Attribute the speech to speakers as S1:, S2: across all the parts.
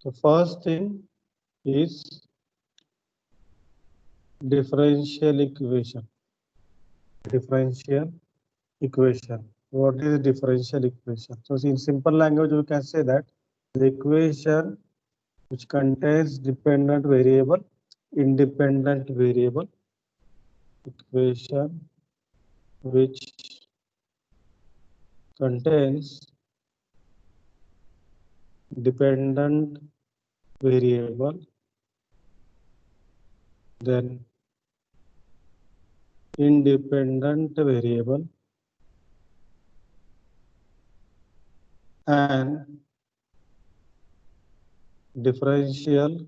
S1: The first thing is differential equation. Differential equation. What is differential equation? So in simple language, we can say that the equation which contains dependent variable, independent variable, equation which contains dependent variable, then independent variable, and differential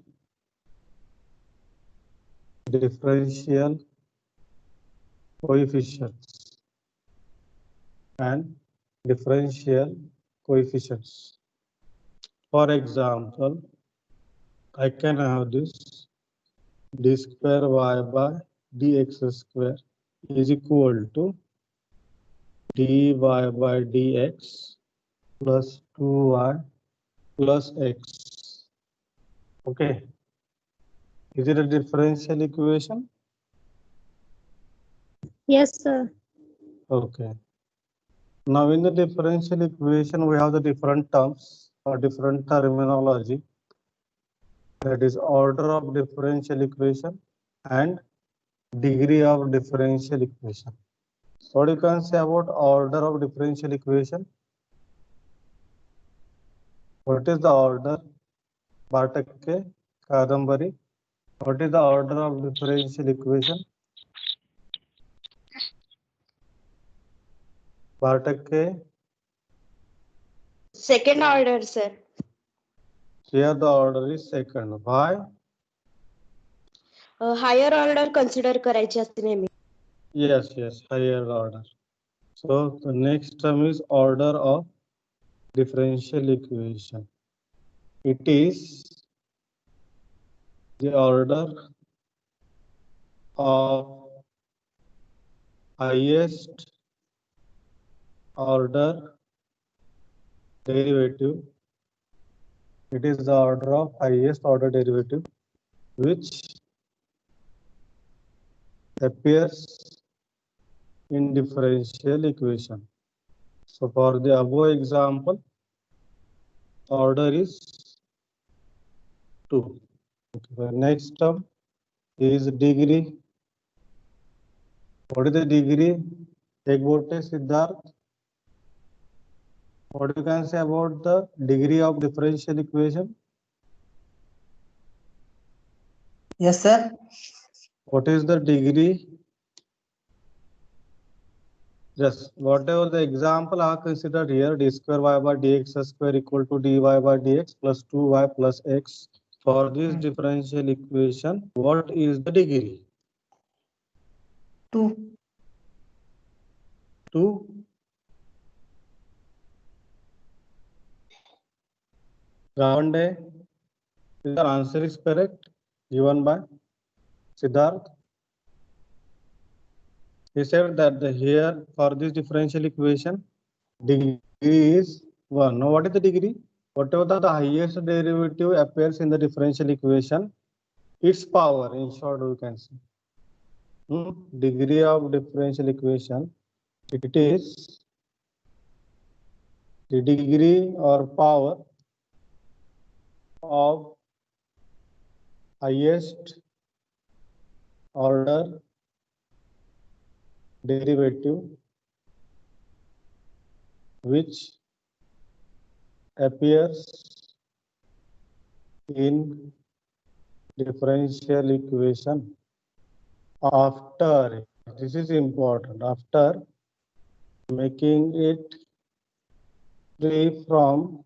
S1: coefficients and differential coefficients. For example, I can have this d square y by dx square is equal to dy by dx plus 2y plus x. Okay. Is it a differential equation?
S2: Yes, sir.
S1: Okay. Now in the differential equation, we have the different terms or different terminology. That is order of differential equation and degree of differential equation. So what you can say about order of differential equation? What is the order? Bhattakke, Kadambari. What is the order of differential equation? Bhattakke.
S3: Second order, sir.
S1: Here the order is second. Why?
S3: Higher order consider करायची असते नेहमी.
S1: Yes, higher order. So the next term is order of differential equation. It is the order of highest order derivative. It is the order of highest order derivative which appears in differential equation. So for the above example, order is 2. Okay. The next term is degree. What is the degree? Ek bolte Siddharth. What you can say about the degree of differential equation?
S4: Yes, sir.
S1: What is the degree? Yes, whatever the example I considered here, d square y by dx square equal to dy by dx plus 2y plus x. For this differential equation, what is the degree?
S4: 2.
S1: 2. Gavande, the answer is correct, given by Siddharth. He said that here for this differential equation, degree is 1. Now what is the degree? Whatever the highest derivative appears in the differential equation, its power, in short we can say. Degree of differential equation, it is the degree or power of highest order derivative which appears in differential equation after, this is important, after making it free from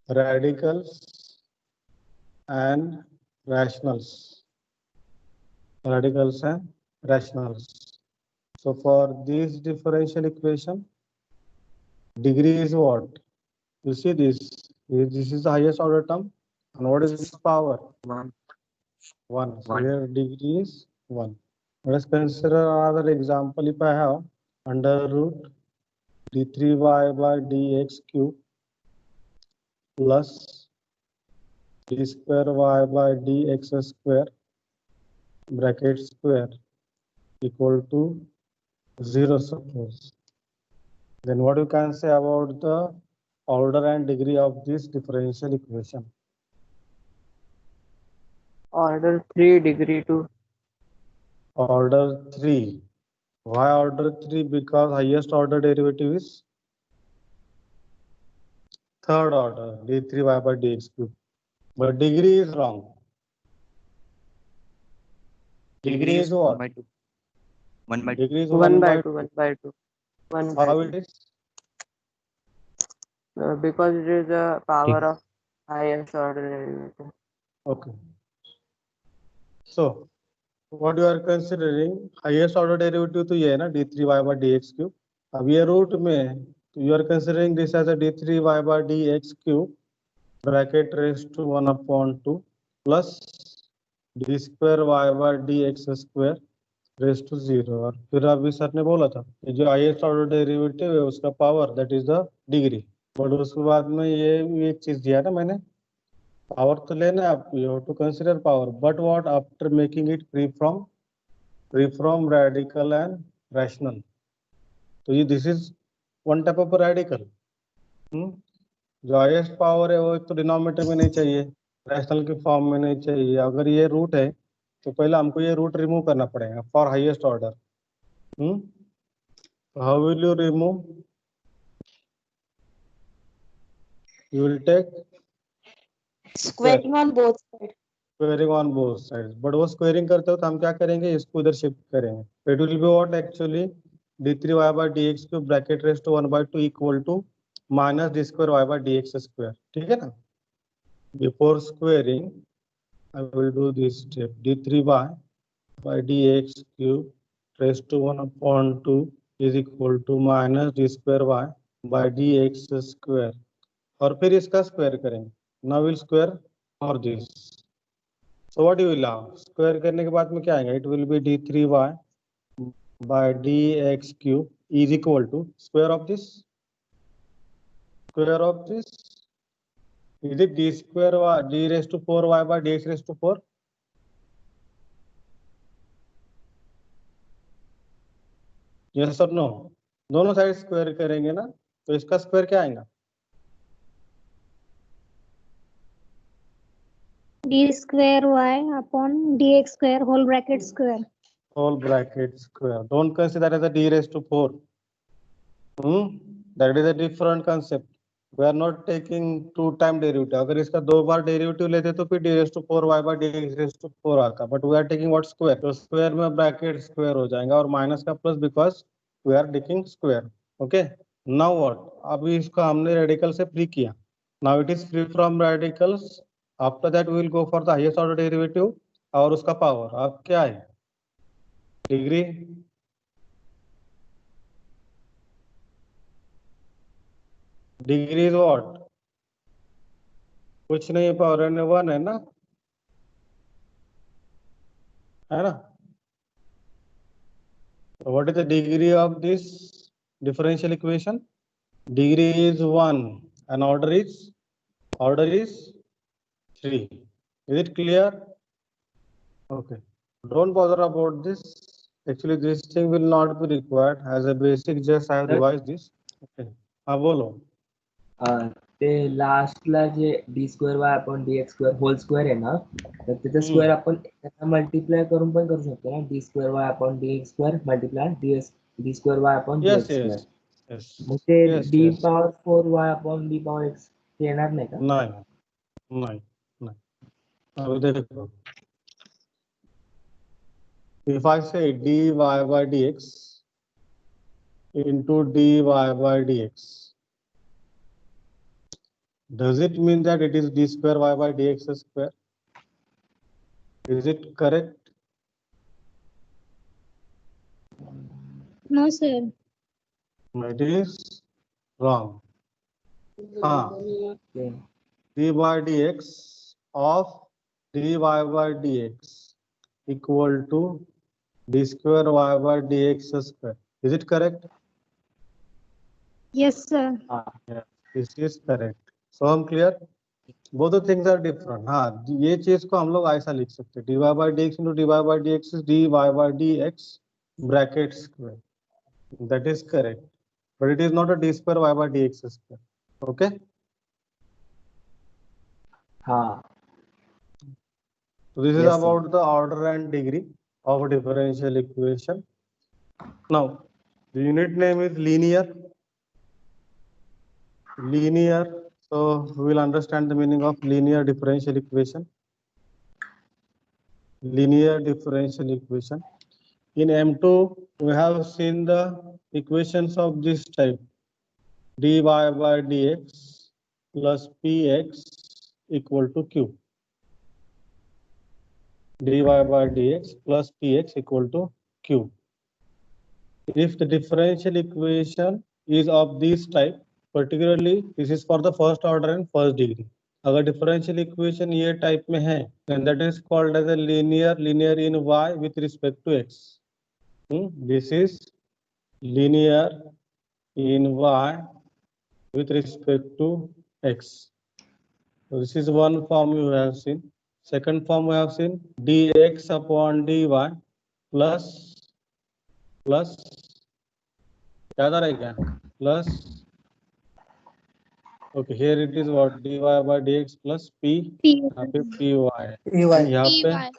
S1: radicals and rationals. Radicals and rationals. So for this differential equation, degree is what? You see this. This is the highest order term. And what is its power?
S5: 1.
S1: 1. So here degree is 1. Let us consider another example. If I have under root d3y by dx cube plus d square y by dx square bracket square equal to 0, suppose. Then what you can say about the order and degree of this differential equation?
S2: Order 3, degree 2.
S1: Order 3. Why order 3? Because highest order derivative is third order, d3y by dx cube. But degree is wrong. Degree is what?
S5: 1 by 2. 1 by 2.
S1: Degree is
S2: 1 by 2, 1 by 2. 1 by
S1: How
S2: 2.
S1: it is?
S2: Because it is the power of highest order derivative.
S1: Okay. So, what you are considering, highest order derivative तो ये है ना d3y by dx cube. अब ये root में you are considering this as a d3y by dx cube bracket raised to 1/2 plus d square y by dx square raised to 0. और फिर अभी सर ने बोला था कि जो हाईएस्ट ऑर्डर डेरिवेटिव है उसका power that is the degree. But उसके बाद में ये एक चीज दिया ना मैंने, पावर तो लेना है आप, you have to consider power, but what after making it free from radical and rational. तो ये this is one type of radical. जो हाईएस्ट पावर है वो तो डिनोमिनेटर में नहीं चाहिए, रैशनल के फॉर्म में नहीं चाहिए. अगर ये रूट है तो पहले हमको ये रूट रिमूव करना पड़ेगा for highest order. How will you remove? You will take
S3: Squaring on both sides.
S1: Squaring on both sides. But वो स्क्वेयरिंग करते हो तो हम क्या करेंगे, इसको इधर शिफ्ट करेंगे. It will be what actually d3y by dx cube bracket raised to 1/2 equal to minus d square y by dx square. ठीक है ना? Before squaring I will do this step. d3y by dx cube raised to 1/2 is equal to minus d square y by dx square. और फिर इसका square करेंगे. Now we'll square for this. So what you will have? Square करने के बाद में क्या आएगा? It will be d3y by dx cube is equal to square of this. Square of this. Is it d square y d raised to 4y by dx raised to 4? Yes or no? दोनों side square करेंगे ना, तो इसका square क्या आएगा?
S6: d square y upon dx square whole bracket square.
S1: Whole bracket square. Don't consider as a d raised to 4. That is a different concept. We are not taking two time derivative. अगर इसका दो बार derivative लेते तो फिर d raised to 4y by dx raised to 4 आता. But we are taking what square? तो square में bracket square हो जाएगा और माइनस का plus because we are taking square. Okay. Now what? अभी इसको हमने रेडिकल से फ्री किया. Now it is free from radicals. After that we will go for the highest order derivative और उसका पावर. अब क्या है? डिग्री. Degree is what? कुछ नहीं, पावर एन 1 है ना, है ना? What is the degree of this differential equation? Degree is 1 and order is 3. Is it clear? Okay. Don't bother about this. Actually, this thing will not be required. As a basic, just I have revised this. Okay. हाँ बोलो.
S7: ते लास्टला जे d square y upon d x square whole square आहे ना, तर त्याचा square आपण मल्टिप्लाय करून पण करू शकतो ना. D square y upon d x square multiply d square y upon d x square. मग ते d power 4 y upon d power x येणार नाही का?
S1: नहीं. अब देखो, if I say dy by dx into dy by dx, does it mean that it is d square y by dx square? Is it correct?
S6: No sir.
S1: It is wrong. d by dx of dy by dx equal to d square y by dx square. Is it correct?
S6: Yes sir.
S1: Yes, this is correct. So I'm clear? Both the things are different. हाँ, ये चीज को हम लोग ऐसा लिख सकते हैं, dy by dx into dy by dx is dy by dx bracket square. That is correct, but it is not a d square y by dx square. Okay?
S7: हाँ.
S1: So this is
S7: Yes, sir.
S1: about the order and degree of a differential equation. Now, the unit name is linear. Linear. So we will understand the meaning of linear differential equation. Linear differential equation. In M2, we have seen the equations of this type: dy by dx plus px equal to q. dy by dx plus px equal to q. If the differential equation is of this type, particularly this is for the first order and first degree. अगर differential equation ये type में है, then that is called as a linear in y with respect to x. This is linear in y with respect to x. So this is one form you have seen. Second form we have seen dx upon dy plus याद आ रहा है क्या? Plus, okay, here it is what dy by dx plus p, यहाँ पे py, यहाँ पे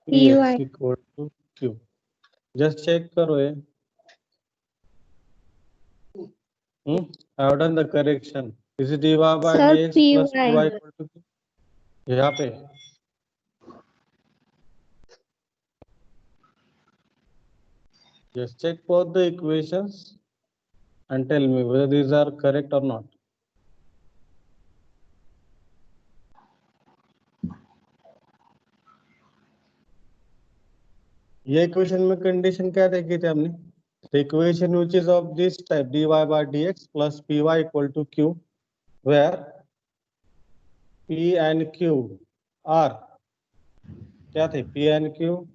S1: px equal to q. Just check करो ये. I have done the correction. This is dy by
S6: Sir,
S1: dx
S6: py.
S1: plus py equal to q. यहाँ पे just check both the equations and tell me whether these are correct or not. ये equation में condition क्या देखी थी हमने? The equation which is of this type dy by dx plus py equal to q, where p and q are क्या थे? P and q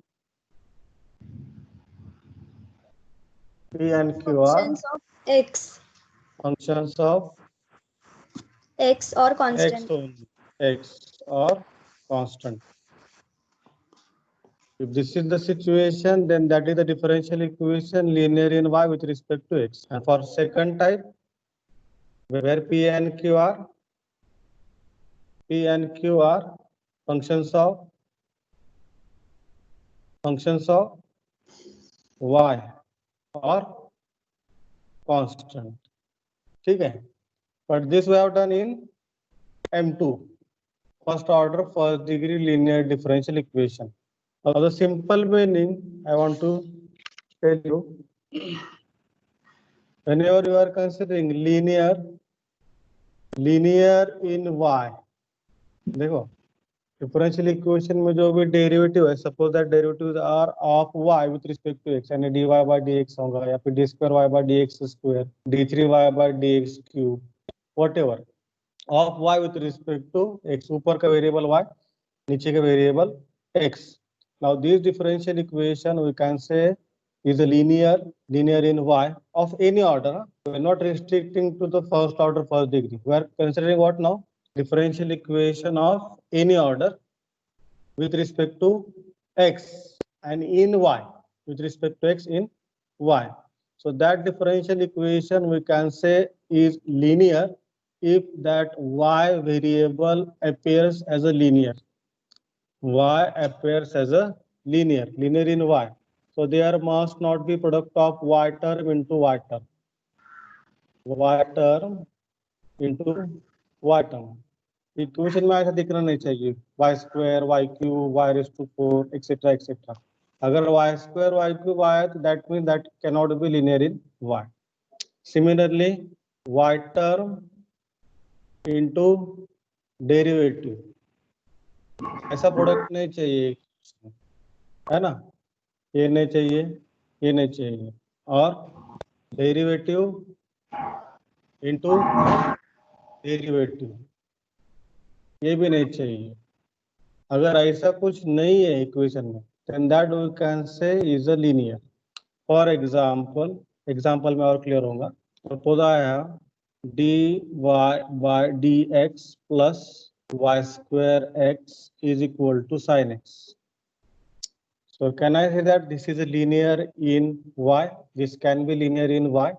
S1: are
S3: Functions of x.
S1: functions of
S3: X or
S1: x
S3: constant.
S1: only, x or constant. If this is the situation, then that is the differential equation linear in y with respect to x. And for second type, where p and q are functions of y or constant. ठीक है? But this we have done in M2, first order, first degree linear differential equation. Now the simple meaning I want to tell you, whenever you are considering linear in y, देखो differential equation में जो भी derivative है, suppose that derivatives are of y with respect to x, यानी dy by dx होगा या फिर d square y by dx square, d3y by dx cube, whatever, of y with respect to x, ऊपर का variable y, नीचे का variable x. Now this differential equation we can say is a linear in y of any order. We are not restricting to the first order, first degree. We are considering what now? Differential equation of any order with respect to x and in y with respect to x in y. So that differential equation we can say is linear if that y variable appears as a linear. Y appears as a linear in y. So there must not be product of y term into y term. Y term into y term. Equation में ऐसा दिखना नहीं चाहिए y square, y cube, y raised to 4, etc. अगर y square, y cube आया तो that means that cannot be linear in y. Similarly, y term into derivative, ऐसा product नहीं चाहिए, है ना? ये नहीं चाहिए, और डेरिवेटिव इनटू डेरिवेटिव ये भी नहीं चाहिए. अगर ऐसा कुछ नहीं है इक्वेशन में, then that we can say is a linear. For example में और क्लियर होगा. Suppose I have dy by dx plus y square x is equal to sin x. So can I say that this is a linear in y? This can be linear in y.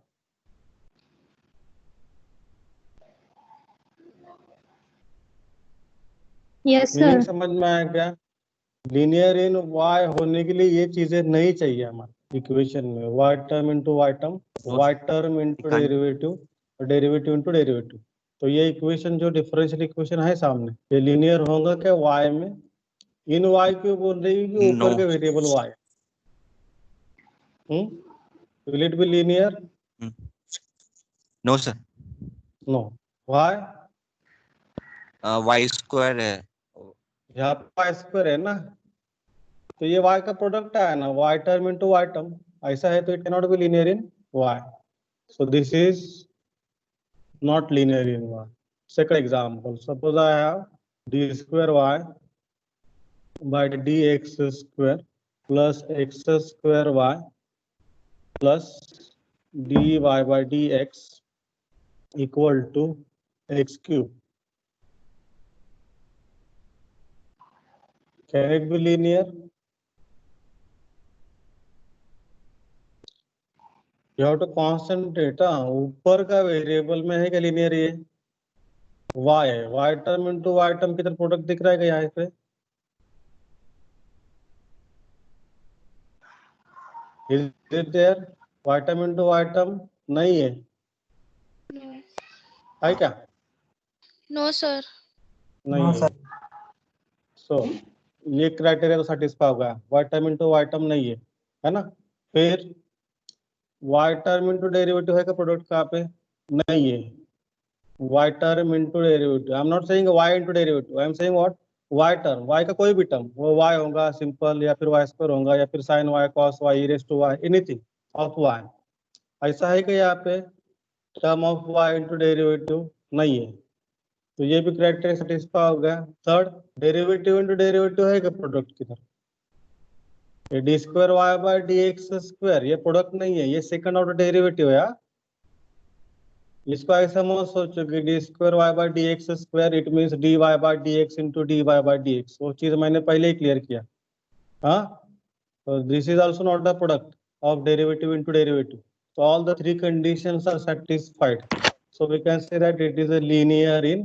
S6: Yes,
S1: meaning
S6: sir.
S1: समझ में आया क्या? Linear in y होने के लिए ये चीजें नहीं चाहिए हमारे इक्वेशन में, y term into y term, y term into derivative, derivative into derivative. तो ये इक्वेशन जो डिफरेंशियल इक्वेशन है सामने, ये लीनियर होगा क्या y में? इन y क्यों बोल रही है कि ऊपर
S5: No.
S1: के variable y? Will it be linear?
S5: No, sir.
S1: No. y
S5: Y square है.
S1: यहाँ पे y स्क्वायर है ना, तो ये y का प्रोडक्ट आया ना, y term into y term. ऐसा है तो it can not be linear in y. So this is not linear in y. Second example, suppose I have d square y by dx square plus x square y plus dy by dx equal to x cube. Can it be linear? You have to concentrate. ऊपर का variable में है क्या linear ये? y है, y term into y term की तरफ product दिख रहा है क्या यहाँ पे? Is it there? y term into y term नहीं है, है क्या?
S3: No, sir.
S1: नहीं
S4: No,
S1: है।
S4: sir.
S1: सो ये क्राइटेरिया तो सेटिस्फाई हो गया, y term into y term नहीं है ना? फिर y टर्म इंटू डेरिवेटिव है का प्रोडक्ट कहाँ पे? नहीं है। y term into derivative, I am not saying y into derivative, I am saying what? y term, y का कोई भी टर्म, वो y होगा सिंपल, या फिर y स्क्वायर होगा, या फिर sin y cos y e raised to y, anything of y। ऐसा है कि यहाँ पे term of y into derivative नहीं है, तो ये भी क्राइटेरिया सेटिस्फाई हो गया। थर्ड, डेरिवेटिव इंटू डेरिवेटिव है क्या प्रोडक्ट की तरफ? ये d square y by d x square ये प्रोडक्ट नहीं है, ये सेकंड ऑर्डर डेरिवेटिव है यार। इसको ऐसा मत सोचो कि d square y by d x square it means d y by d x into d y by d x, वो चीज मैंने पहले ही क्लियर किया। हाँ, तो this is also not the product of derivative into derivative. So all the three conditions are satisfied. So we can say that it is a linear in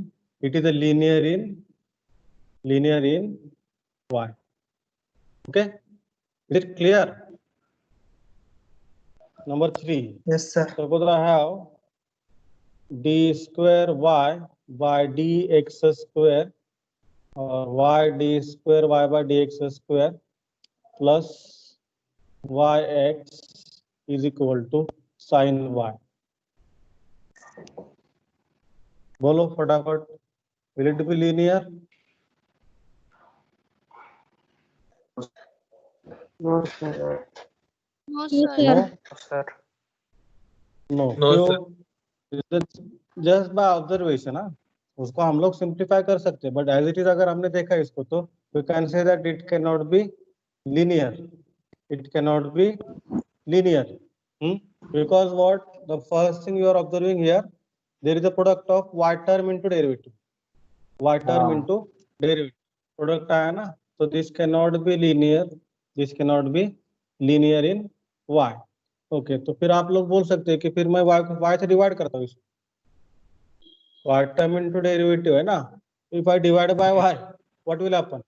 S1: y. Okay, is it clear? Number 3.
S4: Yes, sir.
S1: Suppose I have d square y by dx square or y d square y by dx square plus yx is equal to sin y. बोलो फटाफट, will it be linear?
S2: No, sir.
S3: No,
S6: Yes,
S3: sir.
S1: No,
S2: Sir.
S1: no, क्यों? Just by observation. उसको हम लोग simplify कर सकते हैं, but as it is अगर हमने देखा इसको तो we can say that it can not be linear. It cannot be linear. Because what? The first thing you are observing here, there is a product of y term into derivative. Y term into derivative. Product आया ना, so this cannot be linear. This cannot be linear in y. Okay, तो फिर आप लोग बोल सकते हैं कि फिर मैं y को y से डिवाइड करता हूँ इसको। y term into derivative है ना, if I divide by y, what will happen?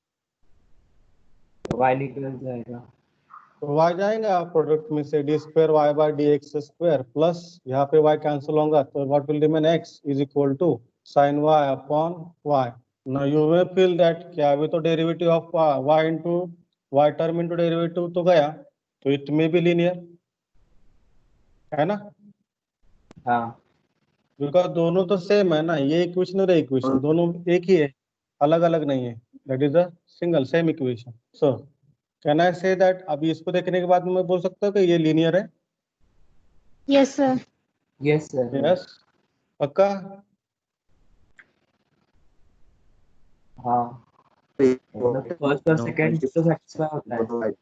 S7: y निकल जाएगा।
S1: तो y जाएगा प्रोडक्ट में से d square y by d x square plus यहाँ पे y कैंसिल होगा, तो what will remain x is equal to sin y upon y. Now you may feel that क्या अभी तो derivative of y into y term into derivative तो गया, तो इट मे बी लीनियर, है ना?
S7: हाँ,
S1: बिकॉज दोनों तो सेम है ना, ये इक्वेशन और इक्वेशन दोनों एक ही है, अलग अलग नहीं है। That is a single same equation. So can I say that अभी इसको देखने के बाद मैं बोल सकता हूँ कि ये लीनियर है?
S6: Yes, sir.
S7: Yes sir.
S1: Yes, पक्का?
S7: हाँ, फर्स्ट और सेकंड तो सेटिस्फाई होता है।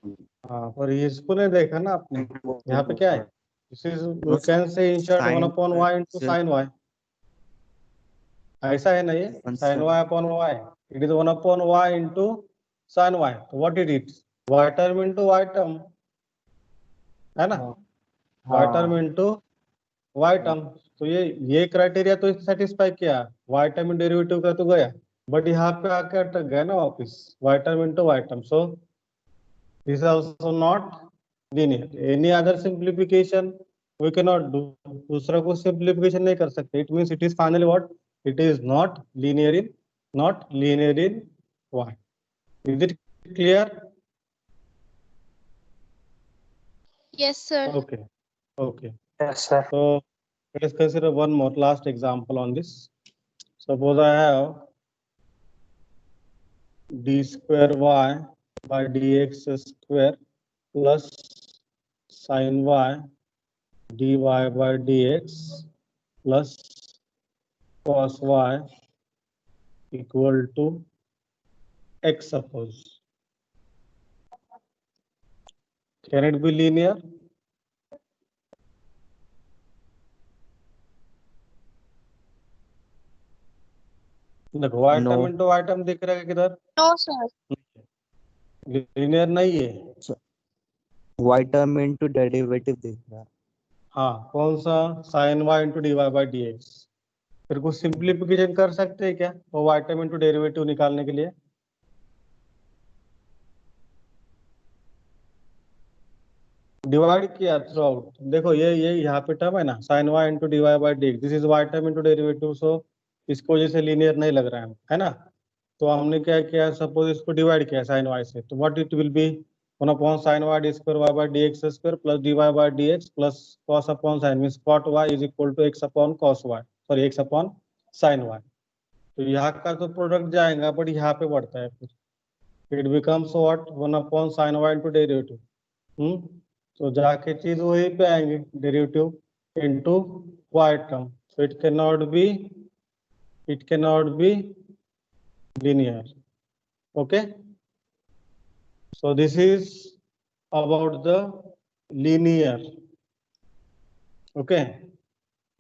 S1: हाँ, पर इसको नहीं देखा ना आपने, यहाँ पे क्या है? This is we can say insert 1 upon y into sin y. ऐसा है ना ये
S5: One
S1: sin
S5: sir.
S1: y upon y, it is 1 upon y into sin y. So what it is? Y term into y term, है ना? y term into y term. तो ये criteria तो satisfy किया, y term डेरिवेटिव का तो गया, but यहाँ पे आके अटक गया ना वापिस, y term into y term. So this is also not linear. Any other simplification we cannot do. दूसरा को simplification नहीं कर सकते. It means it is finally what? It is not linear in y. Is it clear?
S3: Yes, sir.
S1: Okay.
S2: Yes, sir.
S1: So let us consider one more last example on this. Suppose I have d square y by dx square plus sin y dy by dx plus cos y equal to x, suppose. Can it be linear? देखो y
S5: No.
S1: term into y term दिख रहा है किधर?
S3: No, sir.
S1: Linear नहीं है.
S5: Y term into derivative दिख रहा है.
S1: हाँ, कौन सा? sin y into dy by dx. फिर कुछ सिंप्लीफिकेशन कर सकते हैं क्या वो y term into डेरिवेटिव निकालने के लिए? डिवाइड किया थ्रू आउट. देखो ये यहाँ पे टर्म है ना, sin y into dy by dx. This is y term into derivative. So इसको जैसे लीनियर नहीं लग रहा है ना? तो हमने क्या किया, सपोज इसको डिवाइड किया sin y से, तो what it will be 1 upon sin y d square y by dx square plus dy by dx plus cos upon sin, means cot y is equal to x upon cos y, sorry x upon sin y. तो यहाँ का तो product जाएगा, but यहाँ पे बढ़ता है फिर it becomes what 1 upon sin y into derivative. तो जाके चीज वही पे आएंगे, derivative into y term. So it cannot be linear. Okay, so this is about the linear. Okay,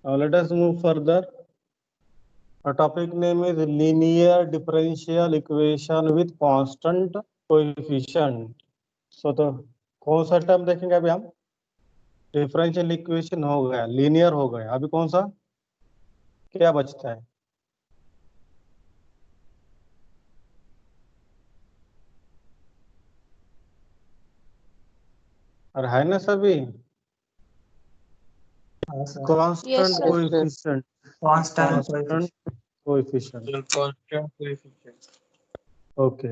S1: now let us move further. Our topic name is linear differential equation with constant coefficient. So तो कौन सा term देखेंगे अभी हम? Differential equation हो गया, linear हो गया, अभी कौन सा क्या बचता है? और है ना सभी? Constant
S3: Yes, sir.
S1: Coefficient.
S4: Constant
S1: coefficient. Okay,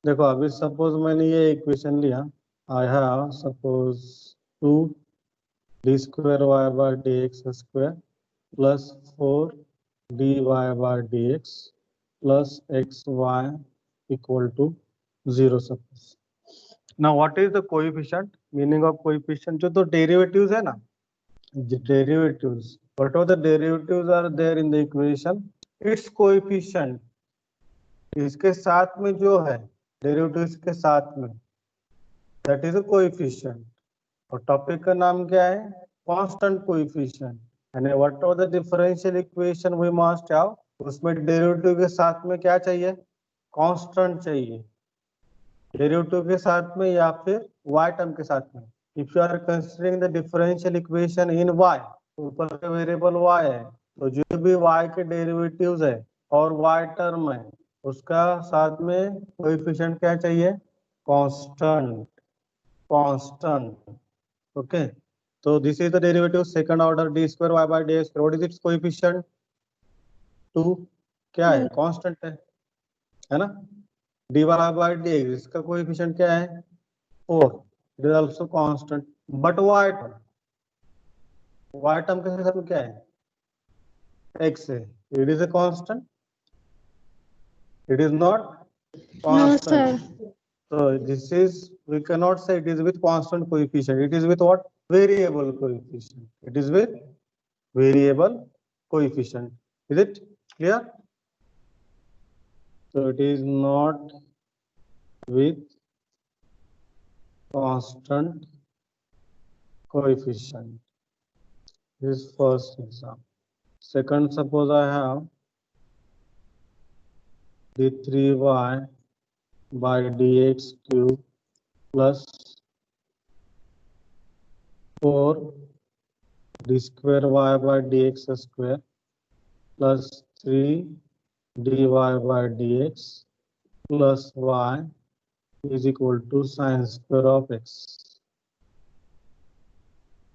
S1: देखो अभी सपोज मैंने ये इक्वेशन लिया, I have suppose 2 d square y by dx square plus 4 dy by dx plus xy equal to 0, suppose. Now what is the coefficient? Meaning of coefficient, जो तो derivatives है ना, derivatives, whatever the derivatives are there in the equation, its coefficient, इसके साथ में जो है derivatives के साथ में, दैट इज अ कोएफिशिएंट. और टॉपिक का नाम क्या है? Constant coefficient. यानी whatever the differential equation we must have, उसमें डेरिवेटिव के साथ में क्या चाहिए? कांस्टेंट चाहिए, डेरिवेटिव के साथ में या फिर y टर्म के साथ में. If you are considering the differential equation in y, ऊपर का वेरिएबल y है, तो जो भी y के डेरिवेटिव्स है और y टर्म है, उसका साथ में कोएफिशिएंट क्या चाहिए? कांस्टेंट. ओके, तो this is the derivative second order d square y by dx. What is it's coefficient? 2. क्या है? कांस्टेंट है ना? dy by dx, इसका कोएफिशिएंट क्या है? 4. It is also constant. But y term के साथ में क्या है? x है. It is a constant. It is not constant.
S6: No, sir.
S1: So this is, we cannot say it is with constant coefficient. It is with what? Variable coefficient. It is with variable coefficient. Is it clear? So it is not with constant coefficient. This is first example. Second, suppose I have d3y by dx cube plus 4 d square y by dx square plus 3 dy by dx plus y is equal to sin square of x.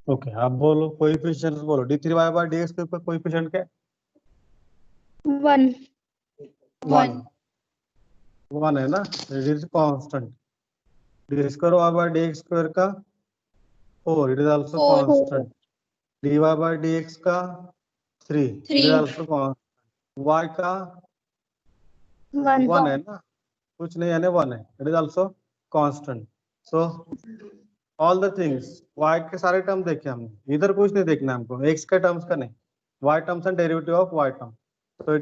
S1: Okay अब बोलो coefficients बोलो d3y by dx के ऊपर coefficient क्या है?
S3: 1.
S1: 1 है ना, it is constant. d square y by dx square का 4, it is also
S3: 4.
S1: Constant. dy by dx का 3, it is
S3: 3.
S1: Also constant. y का
S3: 1.
S1: 1 है ना, कुछ नहीं यानी 1 है, it is also constant. So all the things y के सारे टर्म देखे हमने, इधर कुछ नहीं देखना हमको, x के टर्म्स का नहीं, y terms and derivative of y term. So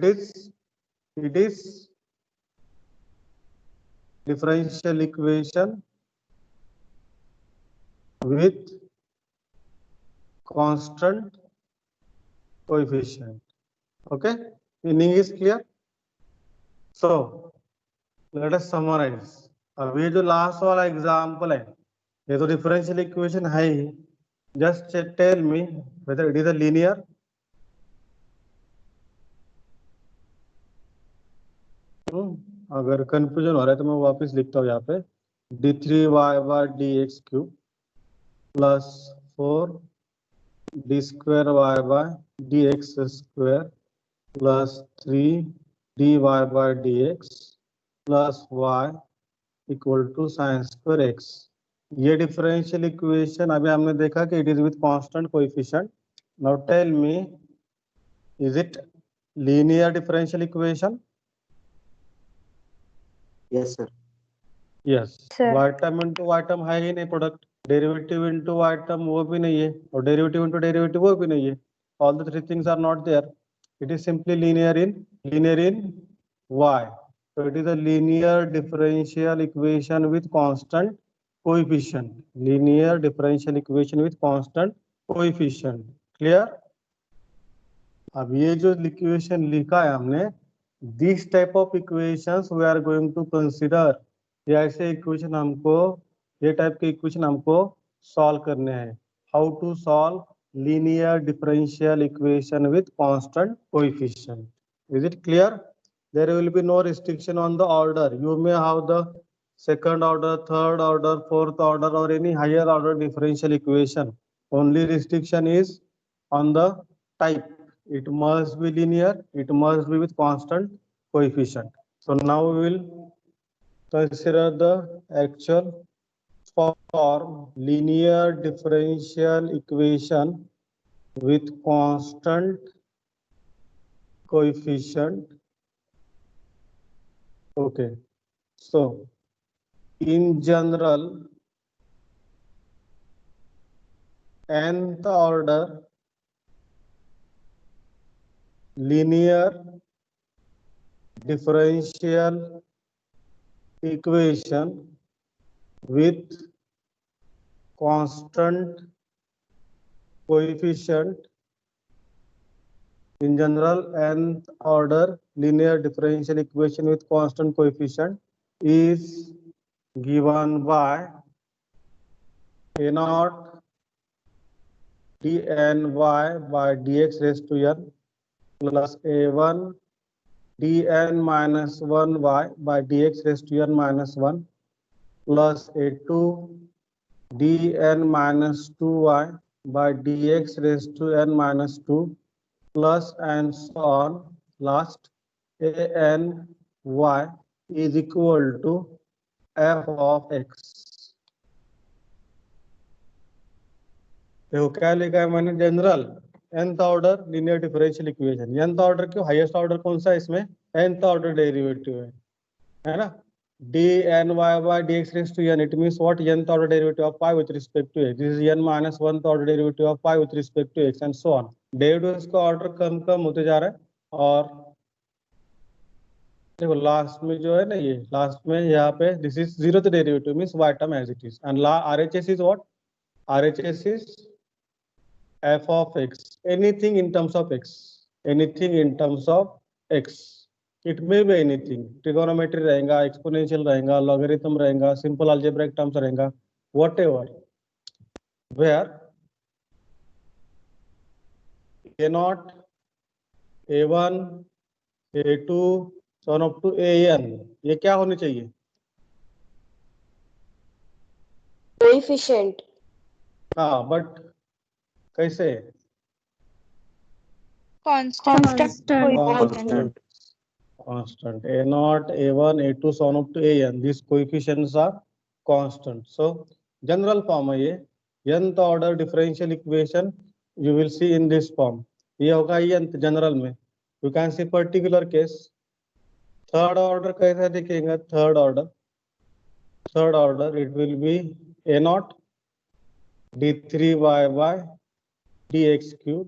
S1: it is differential equation with constant coefficient. Okay, meaning is clear. So let us summarize. अब ये जो लास्ट वाला एग्जाम्पल है, ये तो डिफरेंशियल इक्वेशन है ही. Just tell me whether it is a linear, अगर कंफ्यूजन हो रहा है तो मैं वापस लिखता हूँ यहाँ पे d3y by dx cube plus 4 d square y by dx square plus 3 dy by dx plus y equal to sine square x. ये डिफरेंशियल इक्वेशन अभी हमने देखा कि it is with constant coefficient. Now tell me, is it linear differential equation?
S5: Yes, sir.
S1: Yes.
S6: Sir.
S1: y term into y term है ही नहीं product, derivative into y term वो भी नहीं है, और डेरिवेटिव इनटू डेरिवेटिव वो भी नहीं है. All the three things are not there. It is simply linear in y. So it is a linear differential equation with constant coefficient. Linear differential equation with constant coefficient. Clear? अब ये जो equation लिखा है हमने, this type of equations we are going to consider. ये ऐसे equation हमको, ये टाइप के इक्वेशन हमको सॉल्व करने हैं. How to solve linear differential equation with constant coefficient. Is it clear? There will be no restriction on the order. You may have the second order, third order, fourth order, or any higher order differential equation. Only restriction is on the type. It must be linear. It must be with constant coefficient. So now we will consider the actual form linear differential equation with constant coefficient. Okay, so in general, nth order linear differential equation with constant coefficient. In general, nth order linear differential equation with constant coefficient is given by a naught dny by dx raised to n plus a1 dn minus 1y by dx raised to n minus 1 plus a2 dn minus 2y by dx raised to n minus 2 plus and so on. Last, a n y is equal to f of x. देखो क्या लिखा है मैंने, general nth order linear differential equation. nth order क्यों? Highest order कौन सा है इसमें? nth ऑर्डर डेरिवेटिव है ना. dny by dx raised to n, it means what? nth order derivative of y with respect to x. This is n minus 1th order derivative of y with respect to x and so on. Derivatives का order कम होते जा रहा है. और देखो last में जो है ना, ये लास्ट में यहाँ पे this is zeroth derivative means y term as it is, and RHS is what? RHS is f of x, anything in terms of x, anything in terms of x. It may be anything, trigonometry रहेगा, exponential रहेगा, logarithm रहेगा, simple algebraic terms रहेगा, whatever, where a0, a1, a2 so on up to an, ये क्या होनी चाहिए?
S8: Coefficient.
S1: हाँ, but कैसे?
S3: Constant.
S1: Constant. Constant. A0, A1, A2, so on up to AN. These coefficients are constant. So, general form है ये. Nth order differential equation you will see in this form. ये होगा nth general में. You can see particular case. Third order कैसा दिखेगा? Third order. Third order it will be A0 d3y by dx cube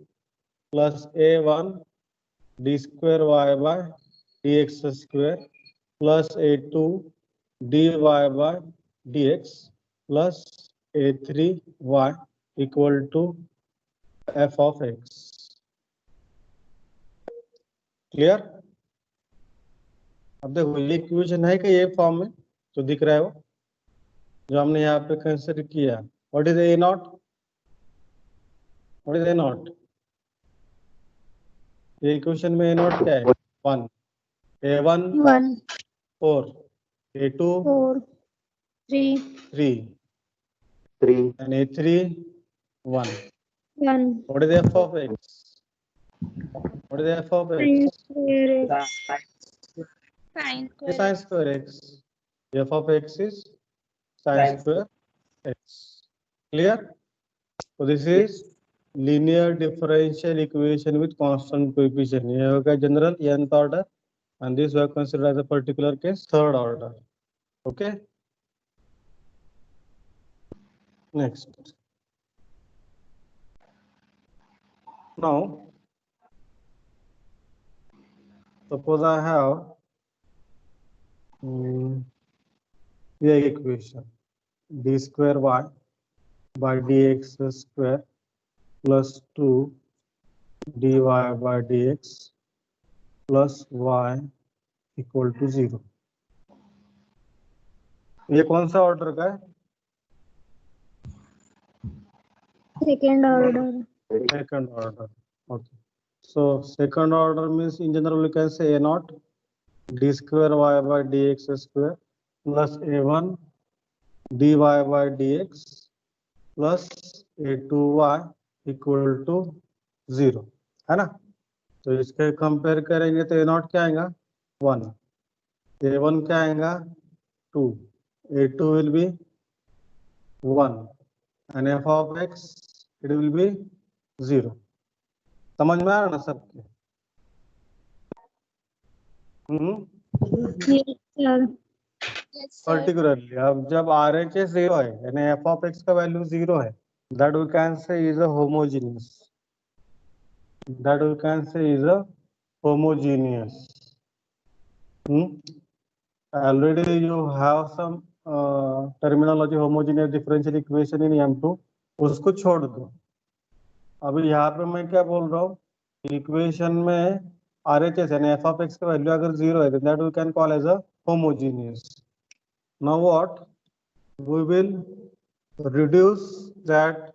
S1: plus A1 d square y by dx square plus a2 dy by dx plus a3y equal to f of x. Clear? अब देखो ये equation है कि ये form में तो दिख रहा है वो जो हमने यहाँ पे कंसिडर किया. What is a not? What is a not? ये इक्वेशन में a नॉट क्या है? 1. A1
S6: 1,
S1: 4, A2
S6: 4, 3,
S1: 3,
S5: 3.
S1: and A3 1.
S6: 1.
S1: What is f of x? What is f of
S6: Sin
S1: x?
S6: square x.
S3: Sin
S1: Is
S3: square.
S1: sin square x. f of x is sin
S7: Sin
S1: square x. Clear? So this is linear differential equation with constant coefficient. ये होगा general nth order, and this we are considered as a particular case third order. Okay. Next. Now, suppose I have the equation d square y by dx square plus 2 dy by dx plus y equal to 0. ये कौन सा order का है?
S6: Second order.
S1: Second order. Okay. So second order means in general we can say a naught d square y by dx square plus a1 dy by dx plus a2y equal to 0, है ना? तो इसके compare करेंगे तो a naught क्या आएगा? 1. a1 क्या आएगा? 2. a2 will be 1 and f of x it will be 0. समझ में आ रहा ना सबके?
S6: Yes, sir.
S1: पर्टिकुलरली अब जब आर एच एस 0 है यानी एफ ऑफ एक्स का वैल्यू 0 है, that we can say is a homogeneous. That we can say is a homogeneous. Already you have some terminology homogeneous differential equation in M2, उसको छोड़ दो. अभी यहाँ पे मैं क्या बोल रहा हूँ? इक्वेशन में RHS यानी f of x का वैल्यू अगर 0 है, then that we can call as a homogeneous. Now what? We will reduce that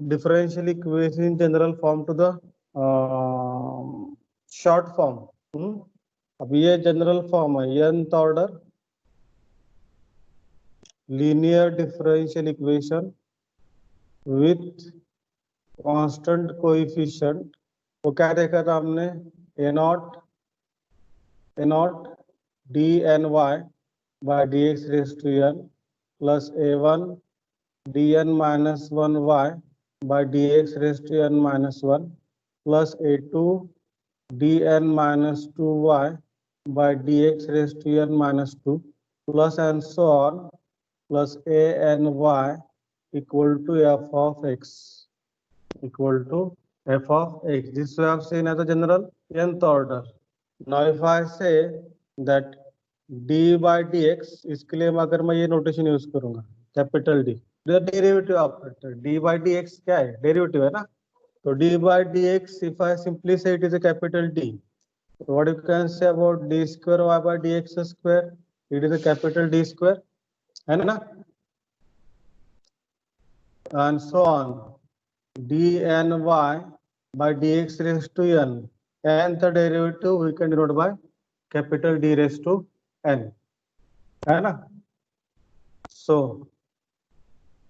S1: differential equation in general form to the short form. अब ये जनरल फॉर्म है nth order linear differential equation with constant coefficient. वो क्या देखा था हमने? a naught dny by dx raised to n plus a1 dn minus 1y by dx raised to n minus 1 plus a2 dn minus 2y by dx raised to n minus 2 plus and so on plus a and y equal to f of x equal to f of x. This we have seen as a general nth order. Now if I say that d by dx, इसके लिए अगर मैं ये notation use करूंगा capital D, derivative operator. d by dx क्या है? Derivative है ना. तो d by dx if I simply say it is a capital D, What you can say about d square y by dx square? It is a capital D square, है ना? And so on. dn y by dx raised to n. Nth derivative we can denote by capital D raised to n. है ना? So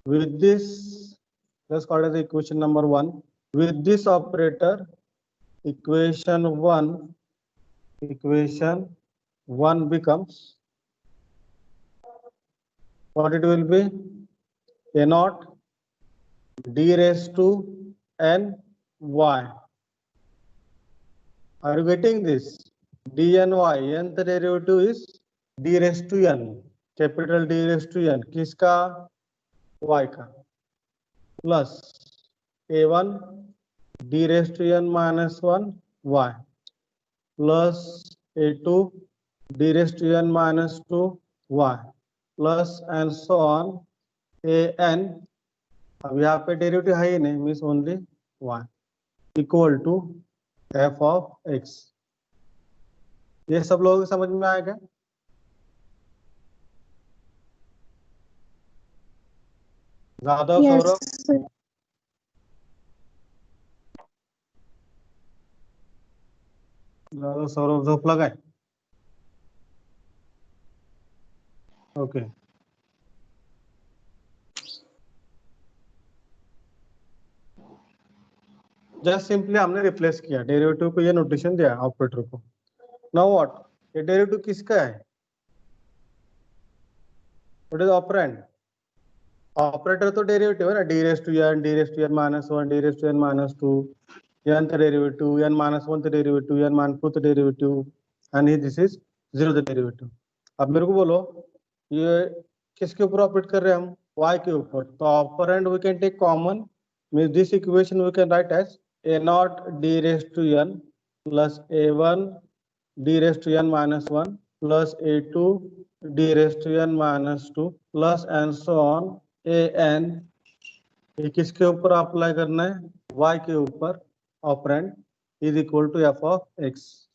S1: with this, let's call it the equation number 1. With this operator, equation 1 becomes what it will be? A naught d raised to n y. Are you getting this? dny, nth derivative is d raised to n, capital D raised to n. किसका? y का. Plus a1 d raised to n minus 1 y plus a2 d raised to n minus 2 y plus and so on an. अब यहाँ पे derivative है ही नहीं, means only y equal टू f of x. ये सब लोगों को समझ में आएगा? Jadav,
S6: Yes,
S1: Saurabh,
S6: sir.
S1: जादव, सौरभ झोप लगाए. ओके. जस्ट सिंपली हमने रिप्लेस किया डेरिवेटिव को, ये नोटेशन दिया ऑपरेटर को. Now what? ये डेरिवेटिव किसका है? What is operand? ऑपरेटर तो डेरिवेटिव है ना, d raise to n, d raise to n minus 1, d raise to n minus 2, n th derivative, n minus 1 th derivative, n minus 2 th derivative, and this is 0 th derivative. अब मेरे को बोलो ये किसके ऊपर operate कर रहे हैं हम? y के ऊपर. तो operand we can take common, means this equation we can write as a naught d raised to n plus a1 d raised to n minus 1 plus a2 d raised to n minus 2 plus and so on an. ये किसके ऊपर apply करना है? y के ऊपर. Operand is equal to f of x.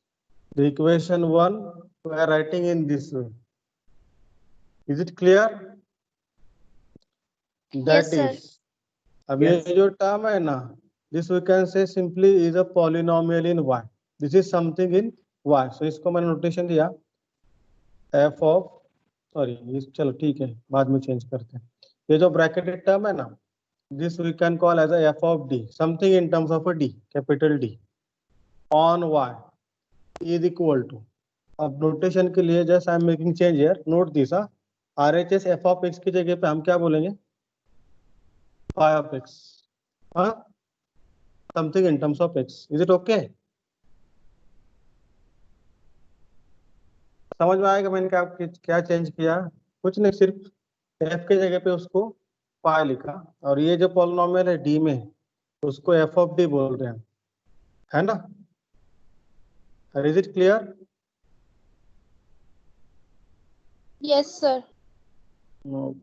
S1: The equation 1 we are writing in this way. Is it clear? That
S3: Yes, sir.
S1: is, अब ये
S7: Yes.
S1: जो टर्म है ना, this we can say simply is a polynomial in y. This is something in y. So इसको मैंने notation दिया f of, sorry चलो ठीक है बाद में चेंज करते हैं. ये जो ब्रैकेटेड टर्म है ना, this we can call as a f of d, something in terms of a d, capital D on y is equal to. अब नोटेशन के लिए just I am making change here, note this. RHS f of x की जगह पे हम क्या बोलेंगे? phi of x. हाँ, something in terms of x. Is it okay? समझ में आएगा मैंने क्या चेंज किया? कुछ नहीं, सिर्फ f के जगह पे उसको पाई लिखा, और ये जो पॉलिनोमियल है d में उसको f of d बोल रहे हैं, है ना? Is it clear?
S3: Yes, sir.
S1: No.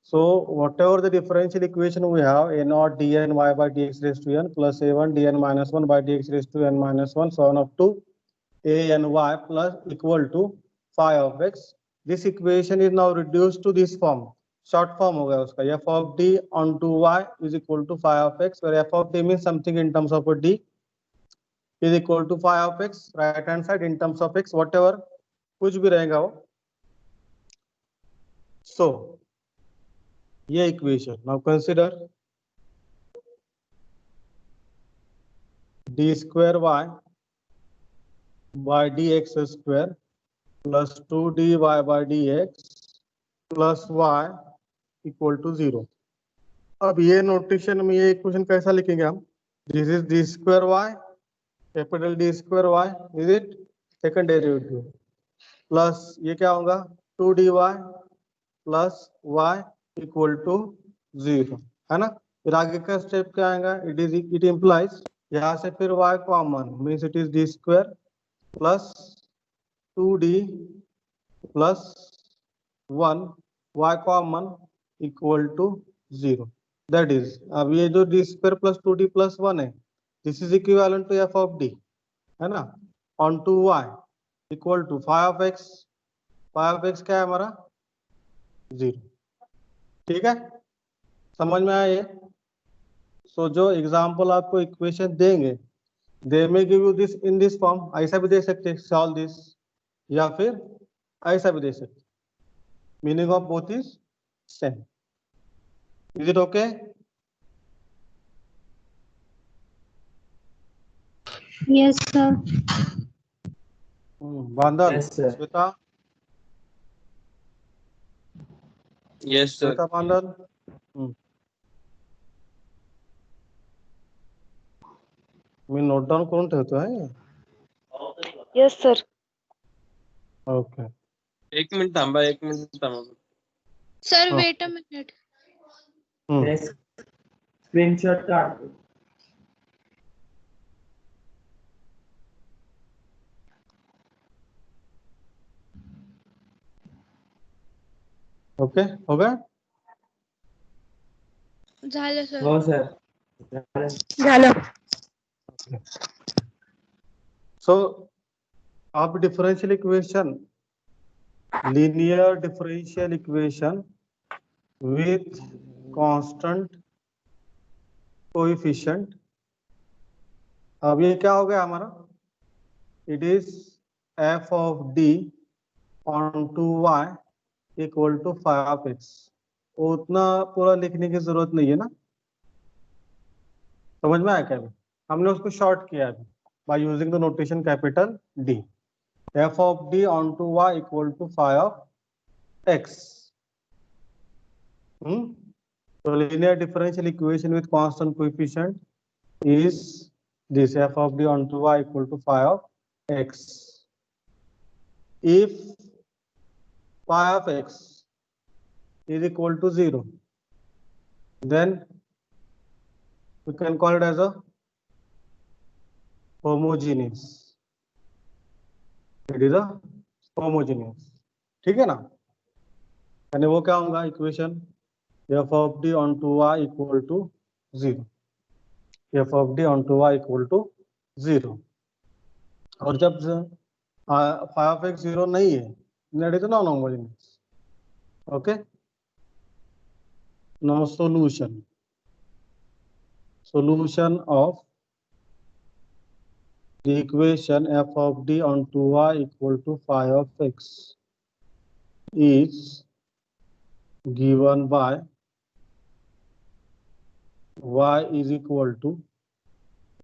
S1: So whatever the differential equation we have, a naught dn y by dx raised to n plus a1 dn minus 1 by dx raised to n minus 1 so on up to a n y plus equal to phi of x. This equation is now reduced to this form. Short form हो गया उसका, f of d onto y is equal to phi of x, where f of d means something in terms of a d is equal to phi of x, right hand side in terms of x, whatever कुछ भी रहेगा वो. So ये equation, now consider d square y by dx square plus 2dy by dx plus y equal to 0. अब ये notation में ये equation कैसा लिखेंगे हम? This is d square y, capital D square y, is it second derivative, plus ये क्या होगा? 2dy plus y equal to 0, है ना? फिर आगे का स्टेप क्या आएगा? इट इम्प्लाइज, यहाँ से फिर y common, means it is d square plus 2d plus 1 y common equal to 0. That is, अब ये जो d square plus 2d plus 1 है, this is equivalent to f of d. है ना, on to y equal to five of x, five of x क्या है हमारा 0। ठीक है, समझ में आया ये? सो जो एग्जाम्पल आपको इक्वेशन देंगे, दे में give you this in this form, ऐसा भी दे सकते हैं सॉल्व दिस, या फिर ऐसा भी दे सकते, meaning of both is same. Is it okay?
S6: Yes, sir.
S1: Bandal,
S7: Yes, sir.
S1: Shweta,
S8: Yes, sir.
S1: Shweta Bandal, me note down करून ठेवतो आहे.
S2: Yes, sir.
S1: ओके,
S8: एक मिनिट थांबा.
S3: Sir,
S1: Oh.
S3: wait a minute.
S7: Screenshot काढतो.
S1: ओके, हो गया?
S3: झालं sir.
S7: हो सर.
S2: झालं.
S1: सो अब differential equation, linear differential equation with constant coefficient, अब ये क्या हो गया हमारा, it is F of D on to y equal to five of x. उतना पूरा लिखने की जरूरत नहीं है ना, समझ में आया क्या? अभी हमने उसको शॉर्ट किया अभी by using the notation capital D, f of D on to y equal to five of x. So linear differential equation with constant coefficient is this, f of d onto y equal to phi of x. If phi of x is equal to 0, then we can call it as a homogeneous. It is a homogeneous. ठीक है ना? यानी वो क्या होगा equation, f of d onto y equal to 0, f of d onto y equal to 0। और जब phi of x 0 नहीं है, then it is non homogeneous। Okay, now solution of the equation f of d onto y equal to phi of x is given by y is equal to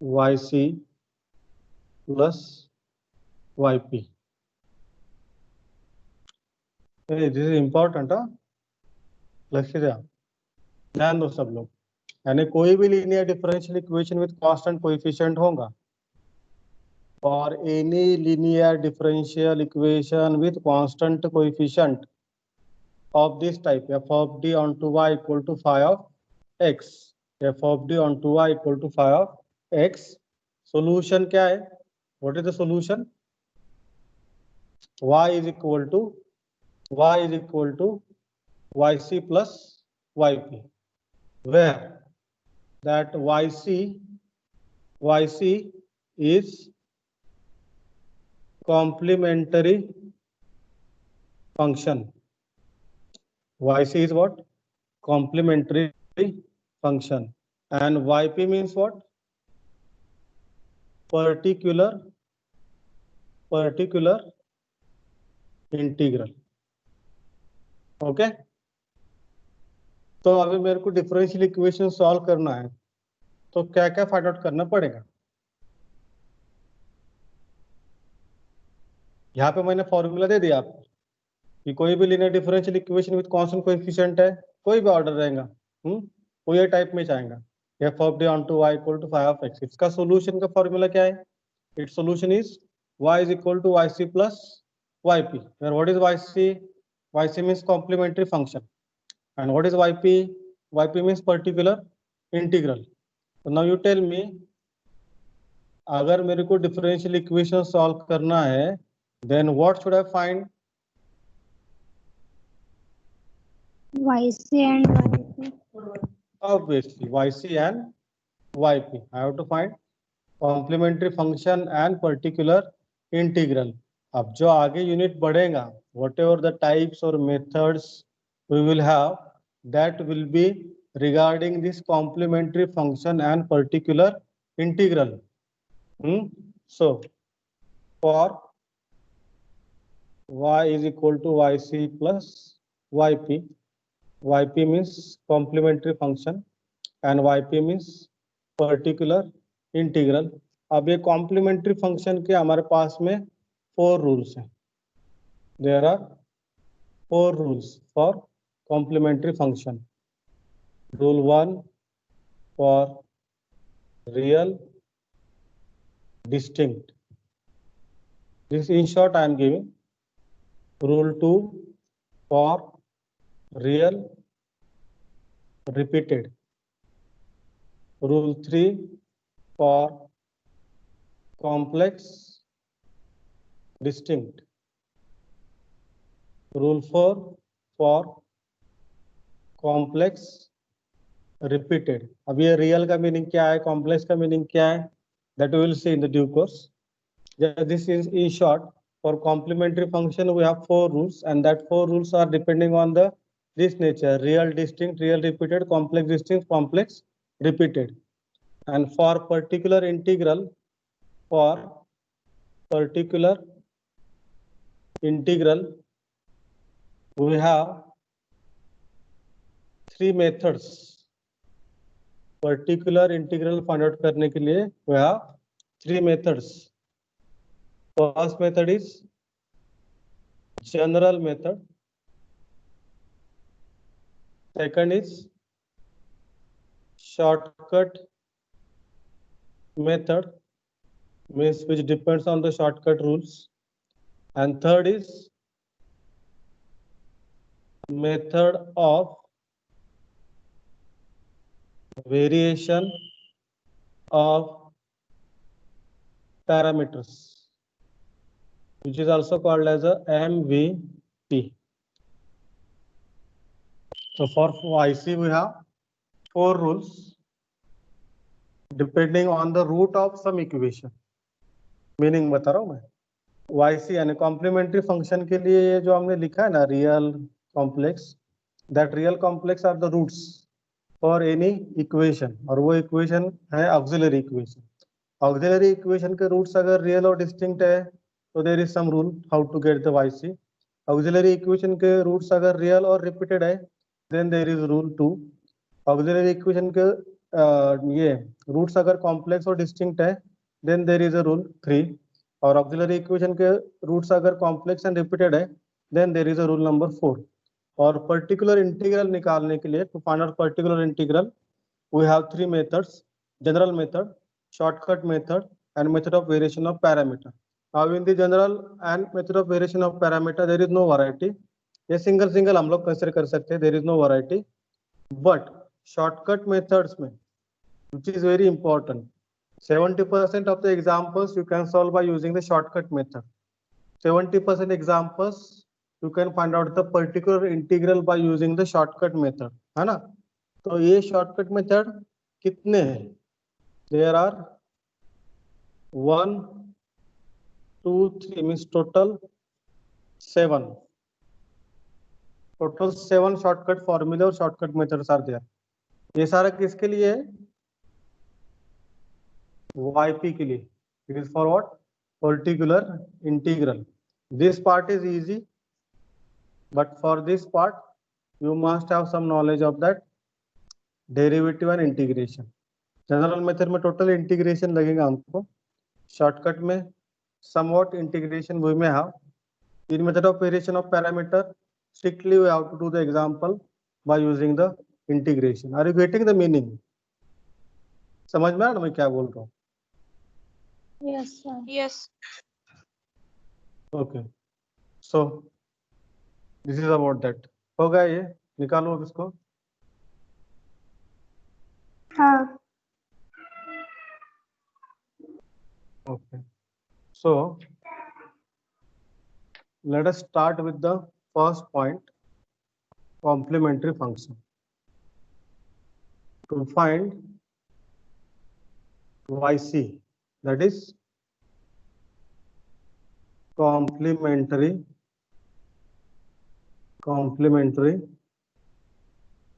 S1: yc plus yp। This is important, लक्ष्य द्या, ध्यान दो सब लोग। यानी कोई भी linear differential equation with constant coefficient होगा, और any linear differential equation with constant coefficient of this type, f of d onto y equal to phi of x, f of d onto y equal to phi of x, solution क्या है, what is the solution, y is equal to yc plus yp, where that yc is complementary function, yc is what, complementary function, and yp means what, particular integral. Okay, तो अभी मेरे को differential equation solve करना है, तो क्या क्या find out करना पड़ेगा। यहाँ पे मैंने फॉर्मूला दे दिया आपको कि कोई भी linear differential equation with constant coefficient है, कोई भी ऑर्डर रहेगा, कोई ये टाइप में चाहेगा, f of d onto y equal to phi of x, इसका सॉल्यूशन का फॉर्मूला क्या है, it's solution is y is equal to yc plus yp, where what is yc means complementary function, and what is yp means particular integral। so now you tell me, अगर मेरे को differential equation solve करना है, then what should I find,
S6: YC and YP.
S1: obviously yc and yp I have to find, complementary function and particular integral. अब जो आगे unit बढ़ेगा, whatever the types और methods we will have, that will be regarding this complementary function and particular integral. So for y is equal to yc plus yp, yp means complementary function and yp means particular integral. अब ये complementary function के हमारे पास में 4 rules हैं. There are 4 rules for complementary function. Rule 1 for real, distinct. This in short I am giving. Rule 2 for real, repeated. Rule 3 for complex, distinct. Rule 4 for complex, repeated. अब ये real का meaning क्या है, complex का meaning क्या है, that we will see in the due course. This is in short. For complementary function we have 4 rules, and that 4 rules are depending on this nature: real, distinct, real, repeated, complex, distinct, complex, repeated. And for particular integral, we have 3 methods. Particular integral find out करने के लिए we have 3 methods. First method is general method. Second is shortcut method, means which depends on the shortcut rules. And third is method of variation of parameters, which is also called as a MVP. So for IC we have 4 rules depending on the root of some equation. Meaning बता रहा हूं मैं. YC यानी complementary function के लिए ये जो हमने लिखा है ना, real complex, that real complex are the roots for any equation, और वो इक्वेशन है ऑक्सिलरी इक्वेशन. ऑक्सिलरी इक्वेशन के रूट्स अगर रियल और डिस्टिंक्ट है तो there is some rule how to get the YC. Auxiliary equation के रूट्स अगर रियल और रिपीटेड है then there is rule 2. Auxiliary equation के ये रूट्स अगर कॉम्प्लेक्स और डिस्टिंक्ट है then there is a rule 3. और ऑक्सिलरी इक्वेशन के रूट्स अगर कॉम्प्लेक्स एंड रिपीटेड है then there is a rule number 4. और पर्टिकुलर इंटीग्रल निकालने के लिए, to find out particular integral, we have 3 methods: general method, shortcut method, and method of variation of parameter. Now in the general and method of variation of parameter there is no variety. ये single हम लोग consider कर सकते हैं, there is no variety. But shortcut methods में, which is very important, 70% of the examples you can solve by using the shortcut method. 70% examples you can find out the particular integral by using the shortcut method, है ना. तो ये shortcut method कितने हैं? There are 1, 2, 3, means total 7. Total 7 shortcut formula और shortcut methods are there. ये सारा किसके लिए है? YP के लिए. It is for what? Particular integral. This part is easy, but for this part you must have some knowledge of that derivative and integration. General method में total integration लगेगा हमको, शॉर्टकट में समवॉट इंटीग्रेशन वी में have. In method of variation of parameter strictly we have to do the example by using the integration. Are you getting the meaning? समझ में आ रहा मैं क्या बोल रहा हूँ?
S6: Yes, sir.
S3: Yes.
S1: Okay, so this is about that. हो गया ये, निकालो अब इसको.
S6: हाँ.
S1: Okay, so let us start with the first point, complementary function. To find YC, that is complementary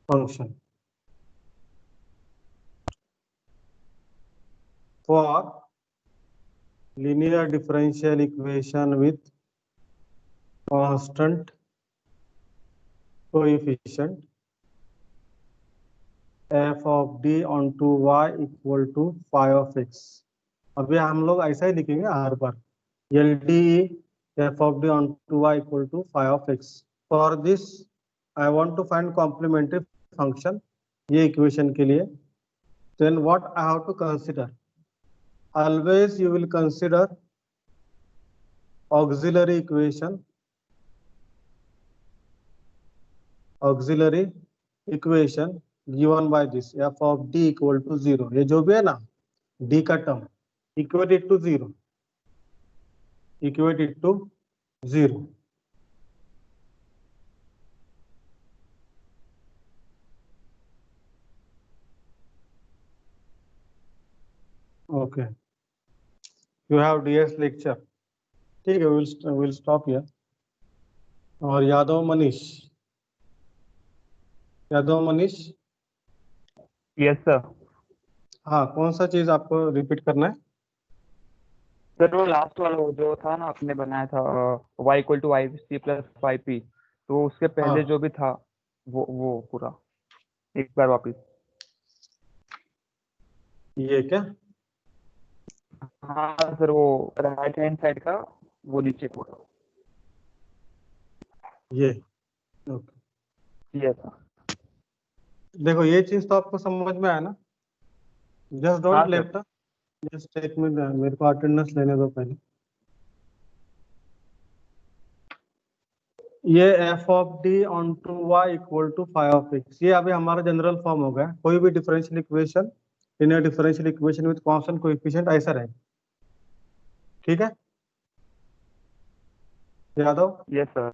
S1: function. For linear differential equation with constant coefficient, f of d onto y equal to phi of x. अभी हम लोग ऐसा ही लिखेंगे हर बार, LDE f of d onto y equal to phi of x. For this, I want to find complementary function. ये equation के लिए, then what I have to consider? Always you will consider auxiliary equation given by this f of d equal to 0. ये जो भी है ना d का term, equate it to 0. Okay. You have DS lecture. ठीक है, we'll stop here. और Yadav Manish.
S9: Yes sir.
S1: हाँ, कौन सा चीज आपको रिपीट करना है?
S9: सर वो लास्ट वाला वो जो था ना आपने बनाया था y equal to y c plus y p, तो उसके पहले
S1: हाँ.
S9: जो भी था वो पूरा एक बार वापिस.
S1: ये क्या?
S9: हाँ सर, वो राइट हैंड साइड का वो नीचे पूरा.
S1: ये ओके.
S9: Yes sir.
S1: देखो ये चीज तो आपको समझ में आया ना? जस्ट
S9: हाँ,
S1: don't
S9: sir.
S1: Left, just take me, मेरे को अटेंडेंस लेने दो पहले. ये f of d onto y equal to phi of x, ये अभी हमारा जनरल फॉर्म हो गया. कोई भी differential equation, linear differential equation with constant coefficient ऐसा रहेगा. ठीक है यादव?
S9: Yes sir.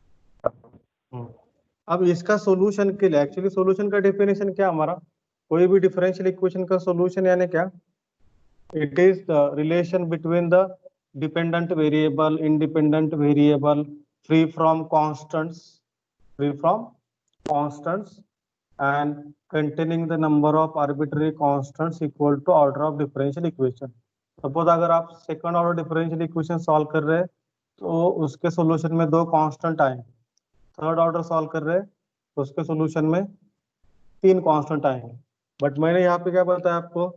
S1: अब इसका सॉल्यूशन के लिए, एक्चुअली सॉल्यूशन का डेफिनेशन क्या हमारा? कोई भी डिफरेंशियल इक्वेशन का सॉल्यूशन यानी क्या? It is the relation between the dependent variable, independent variable, free from constants and containing the number of arbitrary constants equal to order of differential equation. Suppose अगर आप second order differential equation solve कर रहे हैं तो उसके solution में 2 constant आएंगे. Third order solve कर रहे हैं तो उसके सॉल्यूशन में 3 कांस्टेंट आएंगे. बट मैंने यहाँ पे क्या बताया आपको?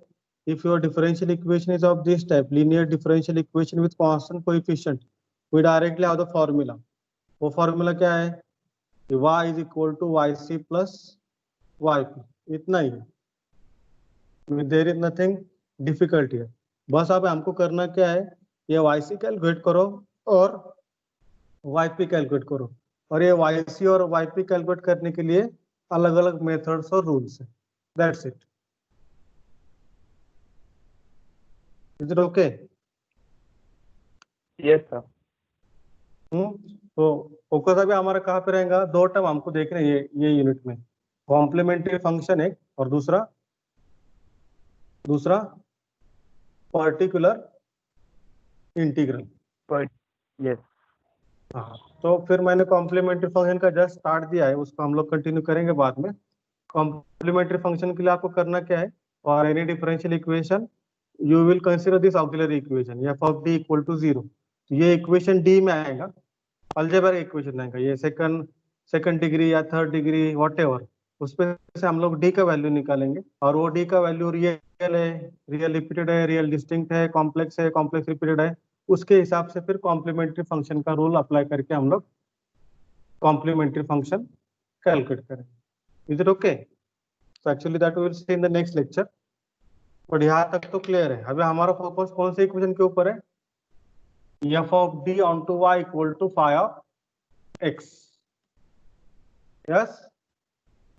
S1: If your differential equation is of this type, linear differential equation with constant coefficient, we directly have the formula. वो फॉर्मूला क्या है? y is equal to y c plus y p. इतना ही है, there is nothing difficult here. बस अब हमको करना क्या है? ये वाई सी कैलकुलेट करो और वाई पी कैलकुलेट करो. और ये वाई सी और वाई पी कैलकुलेट करने के लिए अलग अलग मेथड्स और रूल्स है. That's it. Is it okay?
S9: Yes sir.
S1: तो फोकस अभी हमारा कहाँ पे रहेगा? 2 टर्म हमको देखना है ये यूनिट में. कॉम्प्लीमेंट्री फंक्शन एक, और दूसरा पर्टिकुलर इंटीग्रल.
S9: यस.
S1: हाँ, तो फिर मैंने कॉम्प्लीमेंट्री फंक्शन का जस्ट स्टार्ट दिया है, उसको हम लोग कंटिन्यू करेंगे बाद में. कॉम्प्लीमेंट्री फंक्शन के लिए आपको करना क्या है? और any differential equation you will consider this auxiliary equation f of d equal to 0. ये इक्वेशन डी में आएगा, अलजेब्रिक इक्वेशन आएगा. ये सेकंड डिग्री या थर्ड डिग्री व्हाटएवर, उस पे से हम लोग डी का वैल्यू निकालेंगे. और वो डी का वैल्यू रियल है, रियल रिपीटेड है, रियल डिस्टिंक्ट है, कॉम्प्लेक्स है, कॉम्प्लेक्स रिपीटेड है, उसके हिसाब से फिर कॉम्प्लीमेंट्री फंक्शन का रूल अप्लाई करके हम लोग कॉम्प्लीमेंट्री फंक्शन कैलकुलेट करें. Is it okay? तो actually that we will see in the next lecture. But यहाँ तक तो क्लियर है. अभी हमारा फोकस कौन से इक्वेशन के ऊपर है? f of d onto y equal to phi of x. Yes.